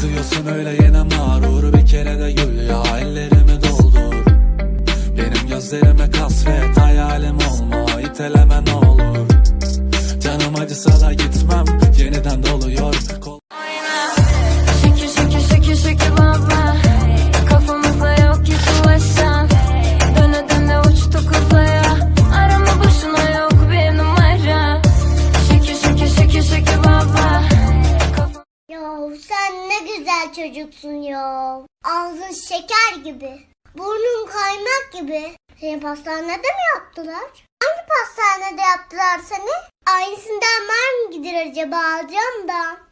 Atıyorsun öyle yine mağrur, bir kere de gül ya, ellerimi doldur. Benim gözlerime kasvet, hayalim olma, iteleme ne olur. Canım acısa da gitmem, yeniden doluyor Şükür şükür şükür şükür baba, kafamızda yok ki ulaşan. Döne döne uçtuk uzaya, arama boşuna yok bir numara. Şükür şükür şükür şükür baba. Ya sen ne güzel çocuksun ya. Ağzın şeker gibi. Burnun kaymak gibi. Seni pastanede mi yaptılar? Hangi pastanede yaptılar seni? Aynısından var mı gider acaba, alacağım da.